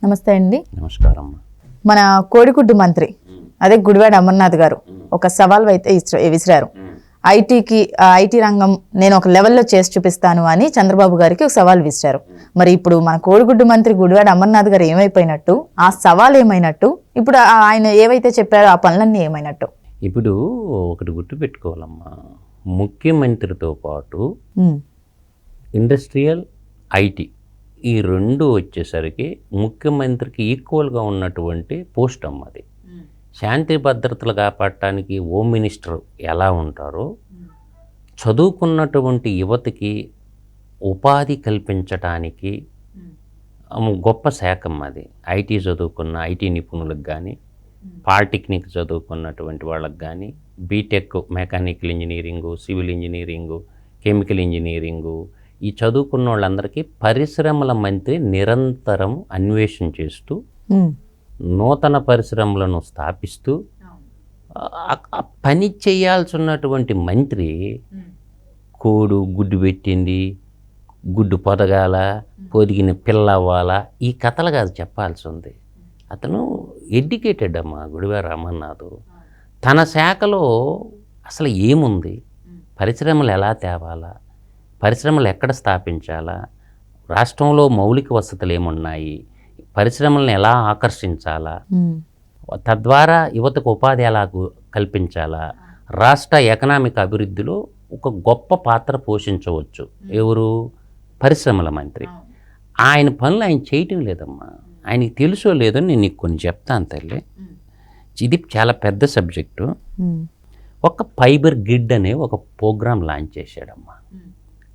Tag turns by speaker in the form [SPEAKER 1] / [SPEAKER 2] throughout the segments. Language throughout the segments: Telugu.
[SPEAKER 1] నమస్తే అండి.
[SPEAKER 2] నమస్కారం.
[SPEAKER 1] మన కోడిగుడ్డు మంత్రి అదే గుడివాడ అమర్నాథ్ గారు ఒక సవాల్ అయితే విసిరారు. ఐటీ రంగం నేను ఒక లెవెల్లో చేసి చూపిస్తాను అని చంద్రబాబు గారికి ఒక సవాల్ విసిరారు. మరి ఇప్పుడు మన కోడిగుడ్డు మంత్రి గుడివాడ అమర్నాథ్ గారు ఏమైపోయినట్టు, ఆ సవాల్ ఏమైనట్టు, ఇప్పుడు ఆయన ఏవైతే చెప్పారో ఆ పనులన్నీ ఏమైనట్టు?
[SPEAKER 2] ఇప్పుడు ఒకటి గుర్తు పెట్టుకోవాలమ్మా, ముఖ్యమంత్రితో పాటు ఇండస్ట్రియల్, ఐటీ ఈ రెండు వచ్చేసరికి ముఖ్యమంత్రికి ఈక్వల్గా ఉన్నటువంటి పోస్ట్ అమ్మది. శాంతి భద్రతలు కాపాడటానికి హోమ్ మినిస్టర్ ఎలా ఉంటారో, చదువుకున్నటువంటి యువతకి ఉపాధి కల్పించటానికి గొప్ప శాఖ అది. ఐటీ చదువుకున్న ఐటీ నిపుణులకు కానీ, పాలిటెక్నిక్ చదువుకున్నటువంటి వాళ్ళకి కానీ, BTech mechanical engineering, civil engineering, chemical engineering, ఈ చదువుకున్న వాళ్ళందరికీ పరిశ్రమల మంత్రి నిరంతరం అన్వేషణ చేస్తూ నూతన పరిశ్రమలను స్థాపిస్తూ పని చేయాల్సి ఉన్నటువంటి మంత్రి గుడ్డు పెట్టింది, గుడ్డు పొదగాల, పొదిగిన పిల్ల అవ్వాలా, ఈ కథలు కాదు చెప్పాల్సి ఉంది. అతను ఎడ్యుకేటెడ్ అమ్మా గుడివాడ అమర్నాథ్. తన శాఖలో అసలు ఏముంది, పరిశ్రమలు ఎలా తేవాలా, పరిశ్రమలు ఎక్కడ స్థాపించాలా, రాష్ట్రంలో మౌలిక వసతులు ఏమున్నాయి, పరిశ్రమలను ఎలా ఆకర్షించాలా, తద్వారా యువతకు ఉపాధి ఎలా కల్పించాలా, రాష్ట్ర ఎకనామిక్ అభివృద్ధిలో ఒక గొప్ప పాత్ర పోషించవచ్చు ఎవరు, పరిశ్రమల మంత్రి. ఆయన పనులు ఆయన చేయటం లేదమ్మా. ఆయనకి తెలుసో లేదో నేను నీకు కొన్ని చెప్తాను తల్లి. ఇది చాలా పెద్ద సబ్జెక్టు. ఒక ఫైబర్ గ్రిడ్ అనే ఒక ప్రోగ్రాం లాంచ్ చేశాడమ్మా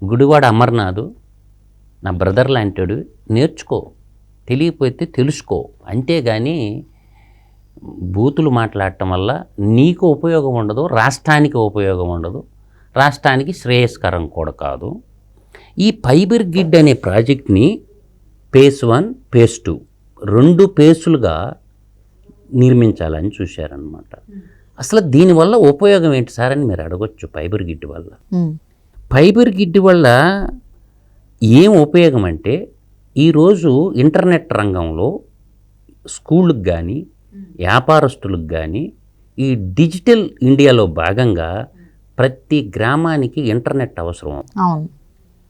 [SPEAKER 2] గుడివాడ అమర్నాథ్. నా బ్రదర్ లాంటాడు, నేర్చుకో, తెలియకపోతే తెలుసుకో, అంతేగాని బూతులు మాట్లాడటం వల్ల నీకు ఉపయోగం ఉండదు, రాష్ట్రానికి ఉపయోగం ఉండదు, రాష్ట్రానికి శ్రేయస్కరం కూడా కాదు. ఈ ఫైబర్ గ్రిడ్ అనే ప్రాజెక్ట్ని phase 1, phase 2 2 ఫేసులుగా నిర్మించాలని చూశారనమాట. అసలు దీనివల్ల ఉపయోగం ఏంటి సార్ అని మీరు అడగొచ్చు. ఫైబర్ గ్రిడ్ వల్ల ఏం ఉపయోగం అంటే, ఈరోజు ఇంటర్నెట్ రంగంలో స్కూళ్ళకు కానీ వ్యాపారస్తులకు కానీ ఈ డిజిటల్ ఇండియాలో భాగంగా ప్రతి గ్రామానికి ఇంటర్నెట్ అవసరం.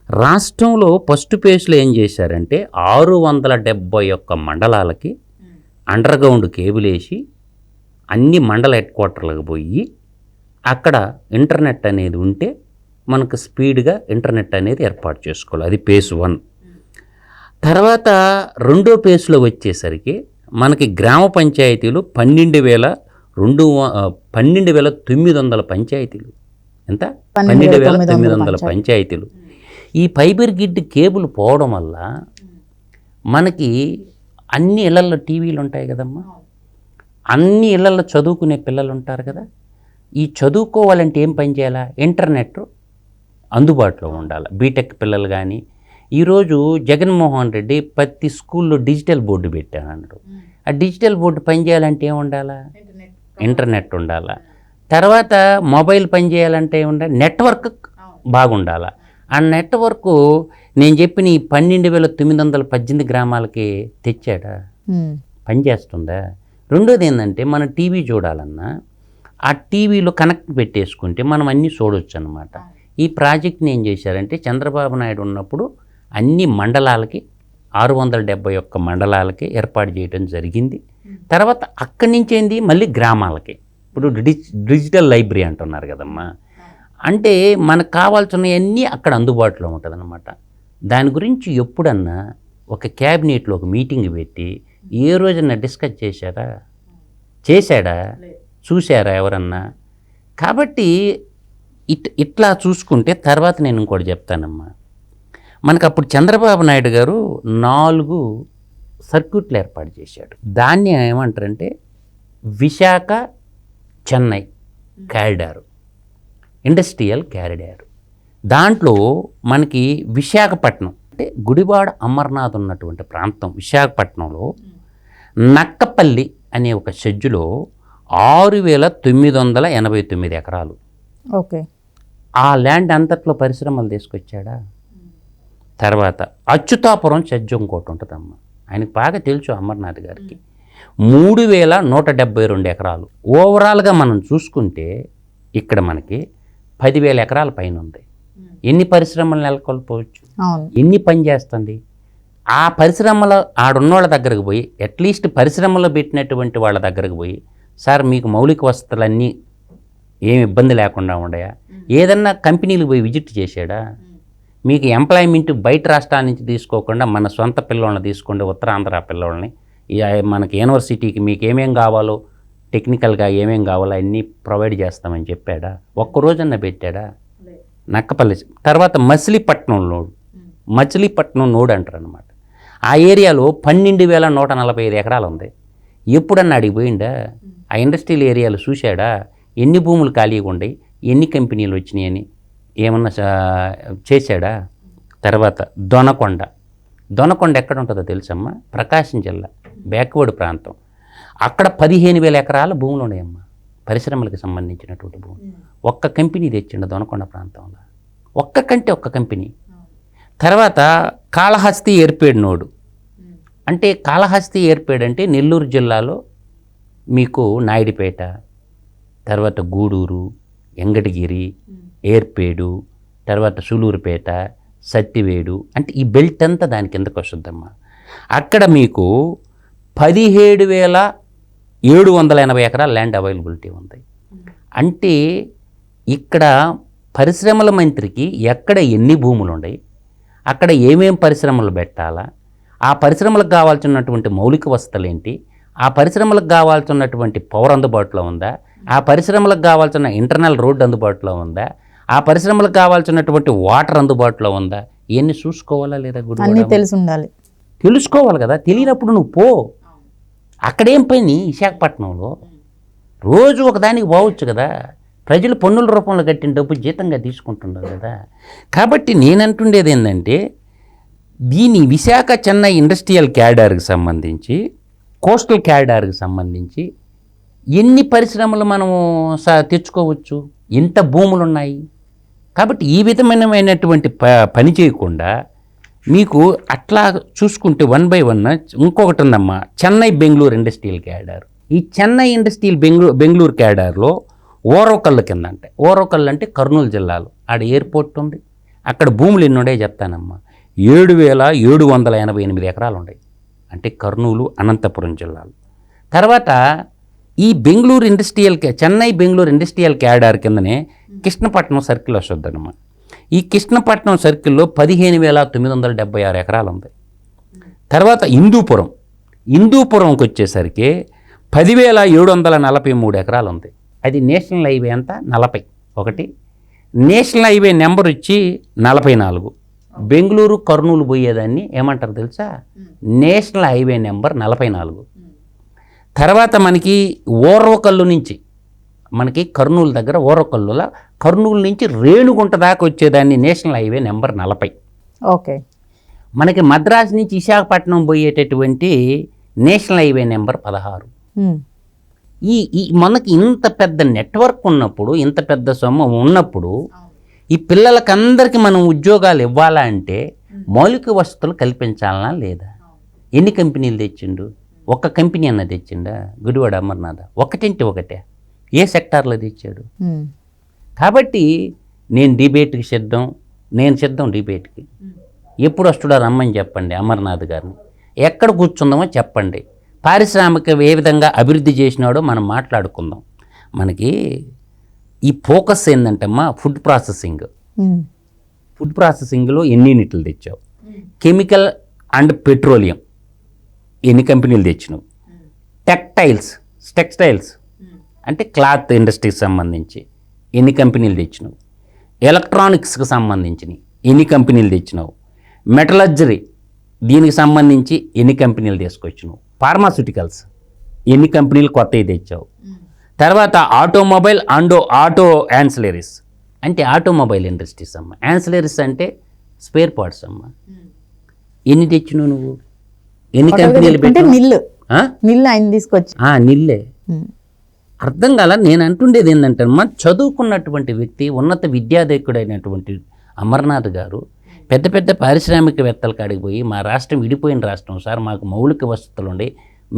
[SPEAKER 2] రాష్ట్రంలో ఫస్ట్ ఫేజ్లో ఏం చేశారంటే 671 మండలాలకి అండర్ గ్రౌండ్ కేబుల్ వేసి అన్ని మండల హెడ్ క్వార్టర్లకు పోయి అక్కడ ఇంటర్నెట్ అనేది ఉంటే మనకు స్పీడ్గా ఇంటర్నెట్ అనేది ఏర్పాటు చేసుకోవాలి. అది phase 1. తర్వాత రెండో ఫేజ్లో వచ్చేసరికి మనకి గ్రామ పంచాయతీలు 12,900 పంచాయతీలు. ఎంత? 12,900 పంచాయతీలు. ఈ ఫైబర్ గ్రిడ్ కేబుల్ పోవడం వల్ల మనకి అన్ని ఇళ్లల్లో టీవీలు ఉంటాయి కదమ్మా, అన్ని ఇళ్లల్లో చదువుకునే పిల్లలు ఉంటారు కదా. ఈ చదువుకోవాలంటే ఏం పని చేయాలా, ఇంటర్నెట్ అందుబాటులో ఉండాలి. బీటెక్ పిల్లలు కానీ, ఈరోజు జగన్మోహన్ రెడ్డి ప్రతి స్కూల్లో డిజిటల్ బోర్డు పెట్టాను అన్నాడు. ఆ డిజిటల్ బోర్డు పనిచేయాలంటే ఏం ఉండాలా, ఇంటర్నెట్ ఉండాలా. తర్వాత మొబైల్ పనిచేయాలంటే ఏముండాలి, నెట్వర్క్ బాగుండాలా. ఆ నెట్వర్క్ నేను చెప్పిన ఈ 12,918 గ్రామాలకి తెచ్చాడా, పనిచేస్తుందా? రెండోది ఏంటంటే, మనం టీవీ చూడాలన్నా ఆ టీవీలో కనెక్ట్ పెట్టేసుకుంటే మనం అన్నీ చూడవచ్చు అన్నమాట. ఈ ప్రాజెక్ట్ని ఏం చేశారంటే, చంద్రబాబు నాయుడు ఉన్నప్పుడు అన్ని మండలాలకి 671 మండలాలకి ఏర్పాటు చేయడం జరిగింది. తర్వాత అక్కడి నుంచి ఏంది మళ్ళీ గ్రామాలకి. ఇప్పుడు డిజిటల్ లైబ్రరీ అంటున్నారు కదమ్మా, అంటే మనకు కావాల్సినవన్నీ అక్కడ అందుబాటులో ఉంటుంది అన్నమాట. దాని గురించి ఎప్పుడన్నా ఒక క్యాబినెట్లో ఒక మీటింగ్ పెట్టి ఏ రోజన్నా డిస్కస్ చేశాడా చూశారా ఎవరన్నా? కాబట్టి ఇట్లా చూసుకుంటే తర్వాత నేను ఇంకోటి చెప్తానమ్మా. మనకు అప్పుడు చంద్రబాబు నాయుడు గారు 4 సర్క్యూట్లు ఏర్పాటు చేశాడు. దాన్ని ఏమంటారంటే Visakha Chennai corridor, industrial corridor. దాంట్లో మనకి విశాఖపట్నం అంటే గుడివాడ అమర్నాథ్ ఉన్నటువంటి ప్రాంతం విశాఖపట్నంలో నక్కపల్లి అనే ఒక షెడ్యూలో 6,989 ఎకరాలు.
[SPEAKER 1] ఓకే.
[SPEAKER 2] ఆ ల్యాండ్ అంతట్లో పరిశ్రమలు తీసుకొచ్చాడా. తర్వాత అచ్యుతాపురం షెడ్యూల్ ఇంకోటి ఉంటుందమ్మా, ఆయనకు బాగా తెలుసు అమర్నాథ్ గారికి. 3,172 ఎకరాలు. ఓవరాల్గా మనం చూసుకుంటే ఇక్కడ మనకి 10,000 ఎకరాల పైన ఉంది. ఎన్ని పరిశ్రమలు నెలకొల్పవచ్చు, ఎన్ని పని చేస్తుంది? ఆ పరిశ్రమలో ఆడున్నోళ్ళ దగ్గరకు పోయి, అట్లీస్ట్ పరిశ్రమలో పెట్టినటువంటి వాళ్ళ దగ్గరకు పోయి, సార్ మీకు మౌలిక వసతులన్నీ ఏమి ఇబ్బంది లేకుండా ఉన్నాయా? ఏదన్నా కంపెనీలు పోయి విజిట్ చేశాడా? మీకు ఎంప్లాయ్మెంట్ బయట రాష్ట్రాల నుంచి తీసుకోకుండా మన సొంత పిల్లల్ని తీసుకోండి, ఉత్తరాంధ్ర పిల్లల్ని, మనకి యూనివర్సిటీకి మీకు ఏమేం కావాలో టెక్నికల్గా ఏమేం కావాలో అన్నీ ప్రొవైడ్ చేస్తామని చెప్పాడా? ఒక్కరోజన్నా పెట్టాడా? నక్కపల్లి తర్వాత మచిలీపట్నం నోడు అంటారు అనమాట. ఆ ఏరియాలో 12,145 ఎకరాలు ఉంది. ఎప్పుడన్నా అడిగి పోయిండా? ఆ ఇండస్ట్రియల్ ఏరియాలు చూశాడా? ఎన్ని భూములు ఖాళీగా ఉన్నాయి, ఎన్ని కంపెనీలు వచ్చినాయని ఏమన్నా చేశాడా? తర్వాత దొనకొండ ఎక్కడ ఉంటుందో తెలుసమ్మా? ప్రకాశం జిల్లా బ్యాక్వర్డ్ ప్రాంతం. అక్కడ 15,000 ఎకరాల భూములు ఉన్నాయమ్మా, పరిశ్రమలకు సంబంధించినటువంటి భూములు. ఒక్క కంపెనీ తెచ్చిండు దొనకొండ ప్రాంతంలో, ఒక్క కంపెనీ. తర్వాత కాళహస్తి ఏర్పేడు నోడు. అంటే కాళహస్తి ఏర్పేడు అంటే నెల్లూరు జిల్లాలో మీకు నాయుడుపేట, తర్వాత గూడూరు, ఎంగటగిరి, ఏర్పేడు, తర్వాత సులూరుపేట, సత్తివేడు, అంటే ఈ బెల్ట్ అంతా దాని కిందకు వస్తుందమ్మా. అక్కడ మీకు 17,780 ఎకరాల ల్యాండ్ అవైలబిలిటీ ఉంది. అంటే ఇక్కడ పరిశ్రమల మంత్రికి ఎక్కడ ఎన్ని భూములు ఉన్నాయి, అక్కడ ఏమేం పరిశ్రమలు పెట్టాలా, ఆ పరిశ్రమలకు కావాల్సినటువంటి మౌలిక వసతులు ఏంటి, ఆ పరిశ్రమలకు కావాల్సినటువంటి పవర్ అందుబాటులో ఉందా, ఆ పరిశ్రమలకు కావాల్సిన ఇంటర్నల్ రోడ్ అందుబాటులో ఉందా, ఆ పరిశ్రమలకు కావాల్సినటువంటి వాటర్ అందుబాటులో ఉందా, ఇవన్నీ చూసుకోవాలా లేదా?
[SPEAKER 1] అన్నీ తెలిసి ఉండాలి,
[SPEAKER 2] తెలుసుకోవాలి కదా. తెలియనప్పుడు నువ్వు పో. అక్కడేం పని? విశాఖపట్నంలో రోజు ఒకదానికి పోవచ్చు కదా. ప్రజలు పన్నుల రూపంలో కట్టిన డబ్బు జీతంగా తీసుకుంటున్నారు కదా. కాబట్టి నేనంటుండేది ఏంటంటే, దీని విశాఖ చెన్నై ఇండస్ట్రియల్ క్యారిడార్కి సంబంధించి, కోస్టల్ క్యారిడార్కి సంబంధించి ఎన్ని పరిశ్రమలు మనము తెచ్చుకోవచ్చు, ఎంత భూములు ఉన్నాయి. కాబట్టి ఈ విధమైనటువంటి పని చేయకుండా మీకు అట్లా చూసుకుంటే 1 by 1 ఇంకొకటి ఉందమ్మా, చెన్నై బెంగళూరు ఇండస్ట్రియల్ క్యారిడార్. ఈ చెన్నై ఇండస్ట్రియల్ బెంగళూరు క్యారిడార్లో ఓరోకల్లు కింద అంటే, ఓరోకల్లు అంటే కర్నూలు జిల్లాలో ఆడ ఎయిర్పోర్ట్ ఉంది. అక్కడ భూములు ఎన్ని ఉన్నాయో చెప్తానమ్మా. 7,788 ఎకరాలు ఉన్నాయి, అంటే కర్నూలు, అనంతపురం జిల్లాలు. తర్వాత ఈ చెన్నై బెంగళూరు ఇండస్ట్రియల్ క్యారిడార్ కిందనే కృష్ణపట్నం సర్కిల్ వస్తుందన్నమాట. ఈ కృష్ణపట్నం సర్కిల్లో 15,976 ఎకరాలు ఉంది. తర్వాత హిందూపురంకి వచ్చేసరికి 10,743 ఎకరాలు ఉంది. అది నేషనల్ హైవే అంతా 40 ఒకటి, నేషనల్ హైవే నెంబర్ వచ్చి 44. బెంగళూరు కర్నూలు పోయేదాన్ని ఏమంటారు తెలుసా? National highway number 44. తర్వాత మనకి ఓర్వకల్లు నుంచి, మనకి కర్నూలు దగ్గర ఓర్వకల్లులో కర్నూలు నుంచి రేణుగుంట దాకా వచ్చేదాన్ని నేషనల్ హైవే నెంబర్ 40.
[SPEAKER 1] ఓకే.
[SPEAKER 2] మనకి మద్రాసు నుంచి విశాఖపట్నం పోయేటటువంటి నేషనల్ హైవే నెంబర్ 16. ఈ మనకి ఇంత పెద్ద నెట్వర్క్ ఉన్నప్పుడు, ఇంత పెద్ద సొమ్ము ఉన్నప్పుడు, ఈ పిల్లలకందరికీ మనం ఉద్యోగాలు ఇవ్వాలా అంటే మౌలిక వసతులు కల్పించాలనా లేదా? ఎన్ని కంపెనీలు తెచ్చిండు? ఒక్క కంపెనీ అన్న తెచ్చిండా? గుడివాడ అమర్నాథ్ ఒకటే ఏ సెక్టార్లో తెచ్చాడు? కాబట్టి నేను సిద్ధం డిబేట్కి. ఎప్పుడు వస్తుడో రమ్మని చెప్పండి అమర్నాథ్ గారిని, ఎక్కడ కూర్చుందామో చెప్పండి, పారిశ్రామిక ఏ విధంగా అభివృద్ధి చేసినాడో మనం మాట్లాడుకుందాం. మనకి ఈ ఫోకస్ ఏంటంటమ్మా, ఫుడ్ ప్రాసెసింగ్లో ఎన్ని యూనిట్లు తెచ్చావు, కెమికల్ అండ్ పెట్రోలియం ఎన్ని కంపెనీలు తెచ్చినావు, టెక్స్టైల్స్ అంటే క్లాత్ ఇండస్ట్రీకి సంబంధించి ఎన్ని కంపెనీలు తెచ్చినావు, ఎలక్ట్రానిక్స్కి సంబంధించి ఎన్ని కంపెనీలు తెచ్చినావు, మెటలర్జరీ దీనికి సంబంధించి ఎన్ని కంపెనీలు తీసుకొచ్చినావు, ఫార్మాస్యూటికల్స్ ఎన్ని కంపెనీలు కొత్తవి తెచ్చావు, తర్వాత ఆటోమొబైల్ అండ్ ఆటో యాన్సిలరీస్ అంటే ఆటోమొబైల్ ఇండస్ట్రీస్ అమ్మ, యాన్సిలరీస్ అంటే స్పేర్ పార్ట్స్ అమ్మ, ఎన్ని తెచ్చినావు నువ్వు, ఎన్ని కంపెనీలు పెట్టావు?
[SPEAKER 1] నిల్లు ఆయన తీసుకొచ్చి
[SPEAKER 2] నిల్లే అర్థం కాల. నేను అంటుండేది ఏంటంటే అమ్మా, చదువుకున్నటువంటి వ్యక్తి, ఉన్నత విద్యాధికుడైనటువంటి అమర్నాథ్ గారు పెద్ద పెద్ద పారిశ్రామికవేత్తల కాడికి పోయి మా రాష్ట్రం విడిపోయిన రాష్ట్రం సార్, మాకు మౌలిక వసతులు ఉండి,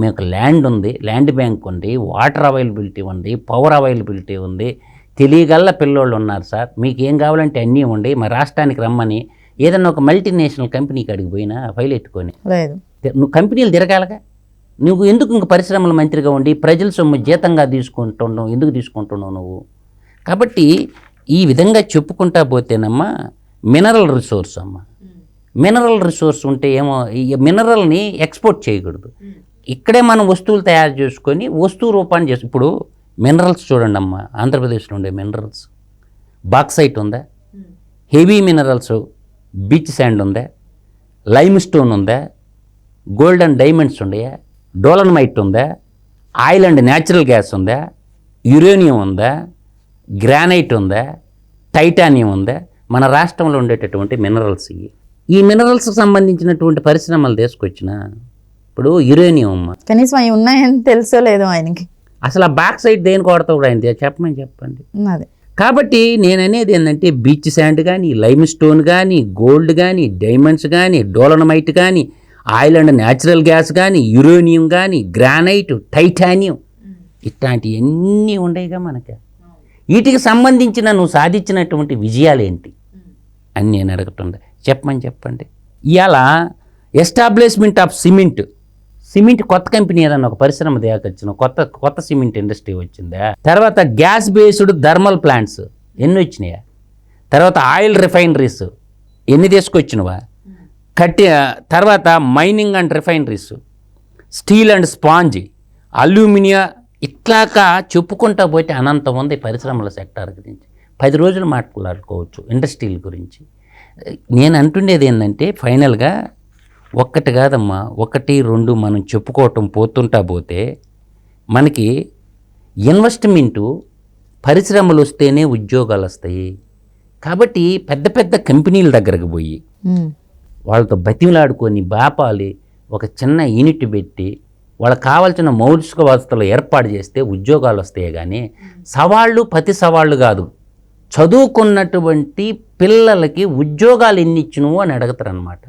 [SPEAKER 2] మీకు ల్యాండ్ ఉంది, ల్యాండ్ బ్యాంక్ ఉంది, వాటర్ అవైలబిలిటీ ఉంది, పవర్ అవైలబిలిటీ ఉంది, తెలియగల పిల్లోళ్ళు ఉన్నారు సార్, మీకు ఏం కావాలంటే అన్నీ ఉండి మా రాష్ట్రానికి రమ్మని ఏదన్నా ఒక మల్టీనేషనల్ కంపెనీ కాడికి పోయినా ఫైల్ ఎత్తుకొని
[SPEAKER 1] లేదు.
[SPEAKER 2] నువ్వు కంపెనీలు తిరగాలగా. నువ్వు ఎందుకు ఇంక పరిశ్రమల మంత్రిగా ఉండి ప్రజల సొమ్ము జీతంగా తీసుకుంటున్నావు, ఎందుకు తీసుకుంటున్నావు నువ్వు? కాబట్టి ఈ విధంగా చెప్పుకుంటా పోతేనమ్మా మినరల్ రిసోర్స్ అమ్మ. మినరల్ రిసోర్స్ ఉంటే ఏమో, ఈ మినరల్ని ఎక్స్పోర్ట్ చేయకూడదు, ఇక్కడే మనం వస్తువులు తయారు చేసుకొని వస్తువు రూపాన్ని చేసి. ఇప్పుడు మినరల్స్ చూడండి అమ్మ, ఆంధ్రప్రదేశ్లో ఉండే మినరల్స్, బాక్సైట్ ఉందా, హెవీ మినరల్స్ బీచ్ శాండ్ ఉందా, లైమ్ స్టోన్ ఉందా, గోల్డ్ అండ్ డైమండ్స్ ఉన్నాయా, డోలనమైట్ ఉందా, ఆయిల్ అండ్ న్యాచురల్ గ్యాస్ ఉందా, యురేనియం ఉందా, గ్రానైట్ ఉందా, టైటానియం ఉందా? మన రాష్ట్రంలో ఉండేటటువంటి మినరల్స్ ఈ మినరల్స్కి సంబంధించినటువంటి పరిశ్రమలు తీసుకొచ్చిన ఇప్పుడు యురేనియం అమ్మ,
[SPEAKER 1] కనీసం అవి ఉన్నాయని తెలుసో లేదో ఆయనకి.
[SPEAKER 2] అసలు ఆ బాక్సైట్ దేని కొడతా కూడా ఆయన చెప్పండి.
[SPEAKER 1] అదే
[SPEAKER 2] కాబట్టి నేను అనేది ఏంటంటే బీచ్ శాండ్ కానీ, లైమ్ స్టోన్ కానీ, గోల్డ్ కానీ, డైమండ్స్ కానీ, డోలనమైట్ కానీ, ఆయిల్ అండ్ న్యాచురల్ గ్యాస్ కానీ, యురేనియం కానీ, గ్రానైట్, టైటానియం, ఇట్లాంటివన్నీ ఉండేగా మనకి. వీటికి సంబంధించిన నువ్వు సాధించినటువంటి విజయాలు ఏంటి అని నేను అడుగుతుండే. చెప్పండి. ఇవాళ ఎస్టాబ్లిష్మెంట్ ఆఫ్ సిమెంట్ కొత్త కంపెనీ ఏదన్నా ఒక పరిశ్రమ దేకొచ్చిన కొత్త సిమెంట్ ఇండస్ట్రీ వచ్చిందా? తర్వాత గ్యాస్ బేస్డ్ థర్మల్ ప్లాంట్స్ ఎన్ని వచ్చినాయా? తర్వాత ఆయిల్ రిఫైనరీస్ ఎన్ని తీసుకొచ్చినవా? తర్వాత mining and refineries, steel and sponge, alumina, ఇట్లాగా చెప్పుకుంటా పోతే అనంతం ఉంది పరిశ్రమల సెక్టార్ గురించి. 10 రోజులు మాట్లాడుకోవచ్చు ఇండస్ట్రీల గురించి. నేను అంటుండేది ఏంటంటే ఫైనల్గా ఒక్కటి కాదమ్మా, 1, 2 మనం చెప్పుకోవటం పోతుంటా పోతే మనకి ఇన్వెస్ట్మెంటు, పరిశ్రమలు వస్తేనే ఉద్యోగాలు వస్తాయి. కాబట్టి పెద్ద పెద్ద కంపెనీల దగ్గరకు పోయి వాళ్ళతో బతిమలాడుకొని బాపాలి, ఒక చిన్న యూనిట్ పెట్టి వాళ్ళకి కావాల్సిన మౌలిక వసతులు ఏర్పాటు చేస్తే ఉద్యోగాలు వస్తాయి. కానీ ప్రతి సవాళ్ళు కాదు, చదువుకున్నటువంటి పిల్లలకి ఉద్యోగాలు ఎన్ని ఇచ్చినవు అని అడుగుతారు అనమాట.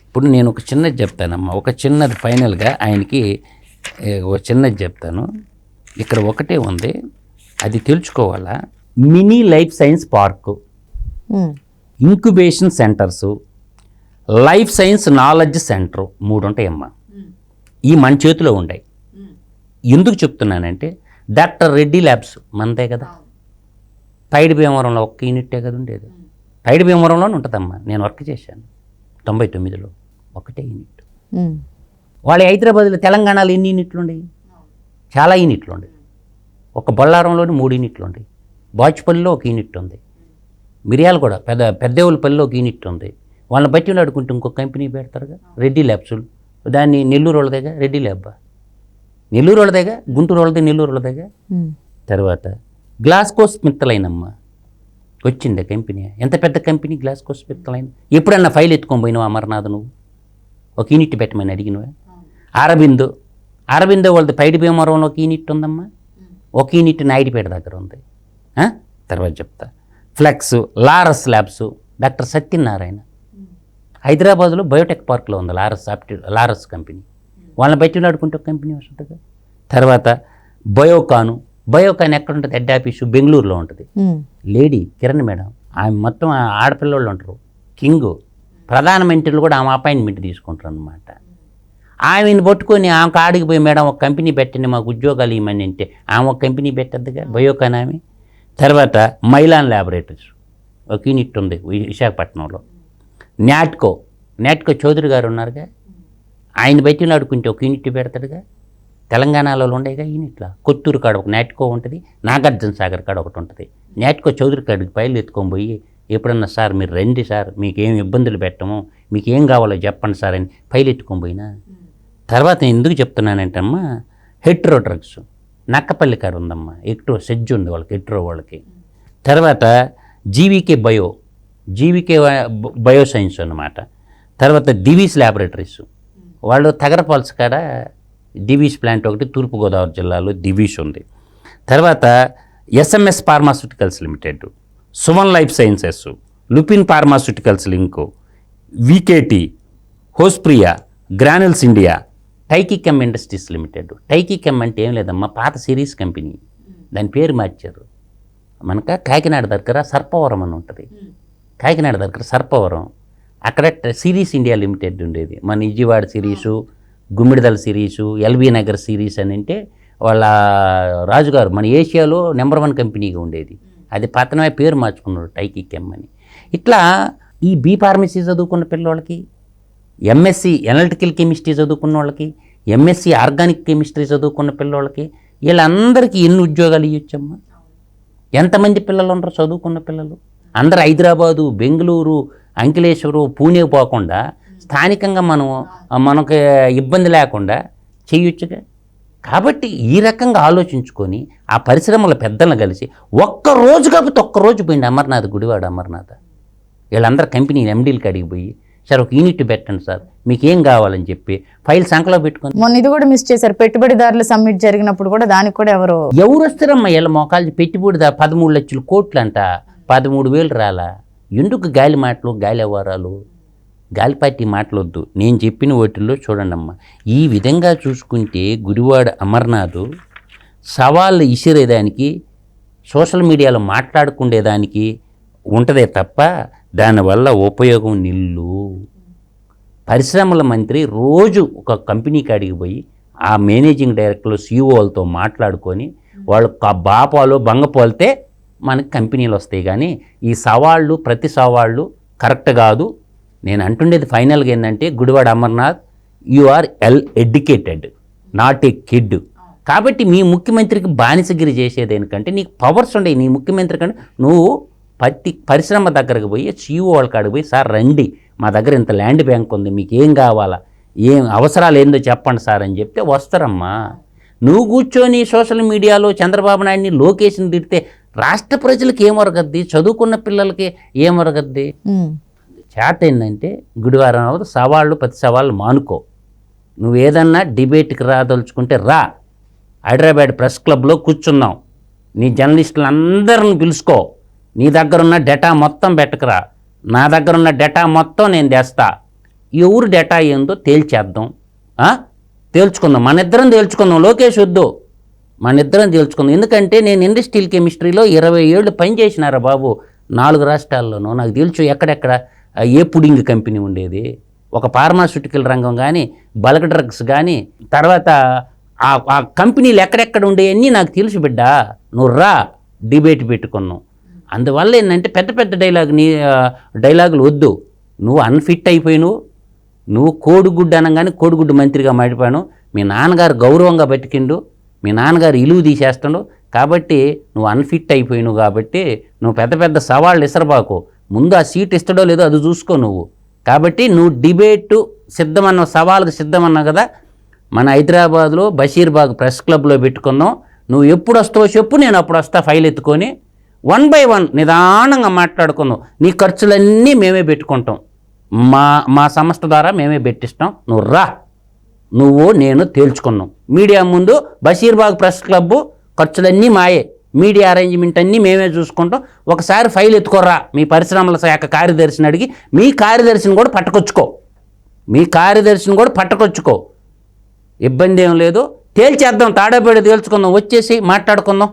[SPEAKER 2] ఇప్పుడు నేను ఒక చిన్నది చెప్తానమ్మా, ఒక చిన్నది ఫైనల్గా ఆయనకి ఒక చిన్నది చెప్తాను. ఇక్కడ ఒకటే ఉంది, అది తెలుసుకోవాలా. Mini life science park, incubation centres, life science knowledge centre 3 ఉంటాయమ్మా. ఈ మన చేతిలో ఉన్నాయి. ఎందుకు చెప్తున్నానంటే డాక్టర్ రెడ్డి ల్యాబ్స్ మనదే కదా, పైడి భీమవరంలో 1 యూనిట్టే కదా ఉండేది. పైడి భీమవరంలోనే ఉంటుందమ్మా, నేను వర్క్ చేశాను 99లో, 1 యూనిట్. వాళ్ళ హైదరాబాద్లో, తెలంగాణలో ఎన్ని యూనిట్లు ఉండేవి? చాలా యూనిట్లు ఉండేవి. ఒక బొల్లారంలోని 3 యూనిట్లు ఉండేవి, బాచుపల్లిలో 1 యూనిట్ ఉంది, మిరియాలు కూడా పెద్దేవులపల్లిలో 1 యూనిట్ ఉంది. వాళ్ళని బట్టి ఆడుకుంటూ ఇంకొక కంపెనీ పెడతారుగా, రెడ్డి ల్యాబ్స్. దాన్ని నెల్లూరు వాళ్ళ దగ్గర రెడ్డి ల్యాబ్, నెల్లూరు వాళ్ళ దగ్గర, గుంటూరు వాళ్ళది, నెల్లూరు వాళ్ళ దగ్గర. తర్వాత గ్లాస్కో స్మిత్ లైన్ అమ్మ వచ్చింది కంపెనీ. ఎంత పెద్ద కంపెనీ గ్లాస్కో స్మిత్ లైన్. ఎప్పుడన్నా ఫైల్ ఎత్తుకొని పోయినావు అమర్నాథ్? నువ్వు 1 యూనిట్ పెట్టమని అడిగినవా? అరబిందో వాళ్ళది పైడి భీమవరంలో 1 యూనిట్ ఉందమ్మా, 1 యూనిట్ నాయుడుపేట దగ్గర ఉంది. తర్వాత చెప్తా. ఫ్లెక్స్, లారస్ ల్యాబ్స్, డాక్టర్ సత్యనారాయణ హైదరాబాద్లో బయోటెక్ పార్క్లో ఉంది లారస్ కంపెనీ. వాళ్ళని బయట ఆడుకుంటే ఒక కంపెనీ వస్తుంది. తర్వాత బయోకాన్ ఎక్కడ ఉంటుంది? హెడ్ ఆఫీసు బెంగళూరులో ఉంటుంది. లేడీ కిరణ్ మేడం, ఆమె మొత్తం ఆడపిల్లలు ఉంటారు, కింగ్, ప్రధానమంత్రులు కూడా ఆమె అపాయింట్మెంట్ తీసుకుంటారు అనమాట. ఆమెను పట్టుకొని ఆమెకు ఆడికి పోయి, మేడం ఒక కంపెనీ పెట్టండి మాకు ఉద్యోగాలు ఇవ్వమని అంటే ఆమె ఒక కంపెనీ పెట్టద్దుగా, బయోకాన్ ఆమె. తర్వాత మైలాన్ ల్యాబొరేటరీస్ 1 యూనిట్ ఉంది విశాఖపట్నంలో. నాట్కో చౌదరి గారు ఉన్నారుగా, ఆయన బయట ఆడుకుంటే 1 యూనిట్ పెడతాడుగా. తెలంగాణలో ఉండేగా యూనిట్లా. కొత్తూరు కాడ ఒక నాట్కో ఉంటుంది, నాగార్జున సాగర్ కాడ ఒకటి ఉంటుంది. నాట్కో చౌదరి కాడికి పైలు ఎత్తుకొని పోయి, ఎప్పుడన్నా సార్ మీరు రండి సార్, మీకు ఏం ఇబ్బందులు పెట్టము, మీకు ఏం కావాలో చెప్పండి సార్ అని పైలు ఎత్తుకొని పోయినా. తర్వాత నేను ఎందుకు చెప్తున్నానంటమ్మా, హెట్రో డ్రగ్స్ నక్కపల్లి కాడ ఉందమ్మా, సెజ్ ఉంది వాళ్ళకి, హెట్రో వాళ్ళకి. తర్వాత జీవీకే బయో సైన్స్ అన్నమాట. తర్వాత దివీస్ ల్యాబొరేటరీస్, వాళ్ళు తగరపాల్స్ కాడ దివీస్ ప్లాంట్ ఒకటి, తూర్పుగోదావరి జిల్లాలో దివీస్ ఉంది. తర్వాత SMS pharmaceuticals limited, Suman life sciences, Lupin pharmaceuticals లింకు, వికేటి, హోస్ప్రియా, గ్రానుల్స్ ఇండియా, టైకికెమ్ ఇండస్ట్రీస్ లిమిటెడ్. టైకికెమ్ అంటే ఏం లేదమ్మా, పాత సిరీస్ కంపెనీ, దాని పేరు మార్చారు. మనక కాకినాడ దగ్గర సర్పవరం అని ఉంటుంది, కాకినాడ దగ్గర సర్పవరం, అక్కడ సిరీస్ ఇండియా లిమిటెడ్ ఉండేది. మన Vijayawada series, Gummadidala series, LB Nagar series అని అంటే వాళ్ళ రాజుగారు మన ఏషియాలో నెంబర్ 1 కంపెనీగా ఉండేది. అది పతనమే పేరు మార్చుకున్నాడు టైకికెమ్ అని. ఇట్లా ఈ బీ ఫార్మసీ చదువుకున్న పిల్లలకి, ఎంఎస్సి ఎనలిటికల్ కెమిస్ట్రీ చదువుకున్న వాళ్ళకి, ఎంఎస్సి ఆర్గానిక్ కెమిస్ట్రీ చదువుకున్న పిల్లలకి, వీళ్ళందరికీ ఎన్ని ఉద్యోగాలు ఇవ్వచ్చమ్మా? ఎంతమంది పిల్లలు ఉంటారు చదువుకున్న పిల్లలు? అందరు హైదరాబాదు, బెంగళూరు, అంకిలేశ్వరు, పూణే పోకుండా స్థానికంగా మనకు ఇబ్బంది లేకుండా చేయొచ్చుగా. కాబట్టి ఈ రకంగా ఆలోచించుకొని ఆ పరిశ్రమల పెద్దలను కలిసి ఒక్కరోజు కాకపోతే ఒక్కరోజు పోయింది అమర్నాథ్, గుడివాడ అమర్నాథ్. వీళ్ళందరూ కంపెనీ ఎండీలకి అడిగిపోయి, సార్ ఒక యూనిట్ పెట్టండి సార్, మీకు ఏం కావాలని చెప్పి ఫైల్ సంఖ్యలో పెట్టుకొని.
[SPEAKER 1] మొన్న ఇది కూడా మిస్ చేశారు, పెట్టుబడిదారుల సమ్మిట్ జరిగినప్పుడు కూడా దానికి కూడా ఎవరు
[SPEAKER 2] వస్తారమ్మా వీళ్ళ మోకాలు పెట్టుబడి 13 లక్షల కోట్లు అంట, 13,000 రాలా. ఎందుకు గాలి మాటలు, గాలి వ్యవహారాలు, గాలిపాటి మాటలొద్దు. నేను చెప్పిన వాటిల్లో చూడండి అమ్మా, ఈ విధంగా చూసుకుంటే గుడివాడ అమర్నాథ్ సవాళ్ళు ఇసిరేదానికి, సోషల్ మీడియాలో మాట్లాడుకునేదానికి ఉంటుందే తప్ప దానివల్ల ఉపయోగం నిల్లు. పరిశ్రమల మంత్రి రోజు ఒక కంపెనీకి అడిగిపోయి ఆ మేనేజింగ్ డైరెక్టర్లు, సీఈఓలతో మాట్లాడుకొని వాళ్ళు బాపాలు బంగపోలితే మనకి కంపెనీలు వస్తాయి. కానీ ఈ సవాళ్ళు, ప్రతి సవాళ్ళు కరెక్ట్ కాదు. నేను అంటుండేది ఫైనల్గా ఏంటంటే, Gudivada Amarnath, you are educated, not a kid. కాబట్టి మీ ముఖ్యమంత్రికి బానిసగిరి చేసేది ఎందుకంటే, నీకు పవర్స్ ఉండేవి. నీ ముఖ్యమంత్రి కంటే నువ్వు ప్రతి పరిశ్రమ దగ్గరకు పోయి సీఈఓ వాళ్ళకి అడిగిపోయి, సార్ రండి, మా దగ్గర ఇంత ల్యాండ్ బ్యాంక్ ఉంది, మీకు ఏం కావాలా, ఏం అవసరాలు ఏందో చెప్పండి సార్ అని చెప్తే వస్తారమ్మా. నువ్వు కూర్చొని సోషల్ మీడియాలో చంద్రబాబు నాయుడిని, లోకేష్ని తిడితే రాష్ట్ర ప్రజలకు ఏమొరగద్ది, చదువుకున్న పిల్లలకి ఏమొరగద్ది? చేత ఏంటంటే గుడివారం సవాళ్ళు, ప్రతి సవాళ్ళు మానుకో. నువ్వు ఏదన్నా డిబేట్కి రాదలుచుకుంటే రా, హైదరాబాద్ ప్రెస్ క్లబ్లో కూర్చున్నాం, నీ జర్నలిస్టులు అందరిని పిలుచుకో, నీ దగ్గరున్న డేటా మొత్తం పెట్టకురా, నా దగ్గరున్న డేటా మొత్తం నేను తెస్తా, ఎవరు డేటా ఏందో తేల్చేద్దాం, తేల్చుకుందాం, మన ఇద్దరం తేల్చుకుందాం. లోకేష్ వద్దు, మన ఇద్దరం తేల్చుకుందాం. ఎందుకంటే నేను ఇండస్ట్రియల్ కెమిస్ట్రీలో 20 ఏళ్ళు పనిచేసినారా బాబు 4 రాష్ట్రాల్లోనూ. నాకు తెలుసు ఎక్కడెక్కడ ఏ పుడింగ్ కంపెనీ ఉండేది, ఒక ఫార్మాస్యూటికల్ రంగం కానీ, బల్క్ డ్రగ్స్ కానీ, తర్వాత ఆ కంపెనీలు ఎక్కడెక్కడ ఉండేవన్నీ నాకు తెలుసు బిడ్డ. నువ్వు రా, డిబేట్ పెట్టుకున్నావు. అందువల్ల ఏంటంటే పెద్ద పెద్ద డైలాగులు వద్దు. నువ్వు అన్ఫిట్ అయిపోయినావు, నువ్వు కోడిగుడ్డు అనగానే కోడిగుడ్డు మంత్రిగా మాడిపోయాను. మీ నాన్నగారు గౌరవంగా బతికిండు, మీ నాన్నగారు ఇలువ తీసేస్తాడు. కాబట్టి నువ్వు అన్ఫిట్ అయిపోయినావు. కాబట్టి నువ్వు పెద్ద పెద్ద సవాళ్ళు ఇసరబాకు. ముందు ఆ సీట్ ఇస్తాడో లేదో అది చూసుకో నువ్వు. కాబట్టి నువ్వు డిబేటు సిద్ధమన్నావు, సవాళ్ళకు సిద్ధమన్నావు కదా. మన హైదరాబాద్లో బషీర్బాగ్ ప్రెస్ క్లబ్లో పెట్టుకున్నాం. నువ్వు ఎప్పుడు వస్తావో చెప్పు, నేను అప్పుడు వస్తా. ఫైల్ ఎత్తుకొని 1 by 1 నిదానంగా మాట్లాడుకున్నావు. నీ ఖర్చులన్నీ మేమే పెట్టుకుంటాం, మా సంస్థ ద్వారా మేమే పెట్టిస్తాం. నువ్వు రా, నువ్వు నేను తేల్చుకున్నాం. మీడియా ముందు బషీర్బాగ్ ప్రెస్ క్లబ్బు ఖర్చులన్నీ మాయే, మీడియా అరేంజ్మెంట్ అన్నీ మేమే చూసుకుంటాం. ఒకసారి ఫైల్ ఎత్తుకోరా, మీ పరిశ్రమల శాఖ కార్యదర్శిని అడిగి మీ కార్యదర్శిని కూడా పట్టుకొచ్చుకో, ఇబ్బంది ఏం లేదు. తేల్చేద్దాం, తాడేపేడ తేల్చుకుందాం, వచ్చేసి మాట్లాడుకుందాం.